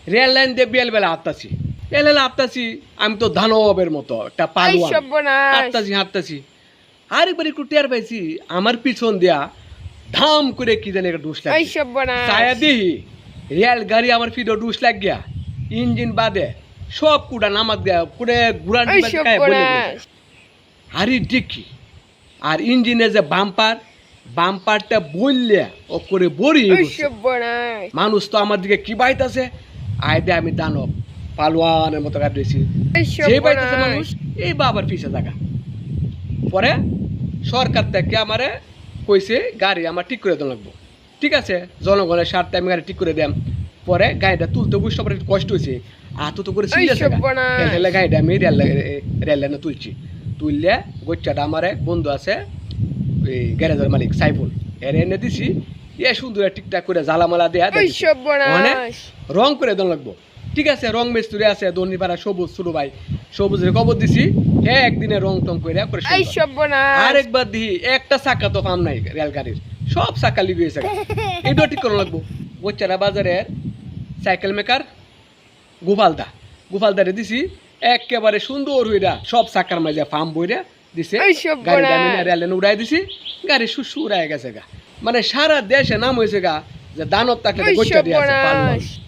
rail line দিয়ে বিয়ালবেলা হাঁটতাছি এলেলা হাঁটতাছি আমি তো দানবের মতো একটা পালোয়ান হাঁটতাছি আরেকবার একটু টের পাইছি আমার পিছন দিয়া ধাম করে কি জানি একটা ডুস লাগে ছায়া দিই রেল গাড়ি আমার পিঠে ডুস লাগ গিয়া ইঞ্জিন বাদে সব কুড়া নামাজ গিয়া কুড়ে ঘুরান আরে দেখি আর ইঞ্জিনের যে বাম্পারটা বললে ও করে বড়ি মানুষ তো আমার দিকে কি বাইতাছে আইডে আমি দানব পালোয়ানের মতো কাটিয়েছি যে বাইতাছে মানুষ এই বাবার পিছে জায়গা পরে সরকার থেকে আমারে কইছে গাড়ি আমার ঠিক করে দেওয়া লাগবো ঠিক আছে জনগণের স্বার্থে আমি গাড়ি ঠিক করে দিলাম পরে গাড়িটা তুলতে বুঝতে পারে কষ্ট হয়েছে আত তো করে গাড়িটা আমি রেল লাইনে তুললে গোচ্চাটা আমার এক বন্ধু আছে ওই গ্যারেজের মালিক সাইফুল এর এনে দিছি সুন্দর ঠিকঠাক করে জ্বালামালা দেয়া মানে রং করে দেওয়া লাগবো ঠিক আছে রং মিস্ত্রি আছে দর্নিপাড়া সবুজ ছোট ভাই সবুজের খবর দিছি একদিনে রং টং করে আরেকবার দিই একটা চাকা তো পাম নাই রেলগাড়ির সব চাকা লিগে গেছে এটা ঠিক করা লাগবো গোচ্চারা বাজারের সাইকেল মেকার গোপালদারে দিছি একেবারে সুন্দর হইরা সব চাকার মাঝে ফার্ম বইরা দিছে গাড়িটা আমি রেলে উড়াই দিছি গাড়ি সুসু উড়াই গেছে গা মানে সারা দেশে নাম হয়েছে গা যে দানব থাকলে গোচ্চা দিয়ে আছে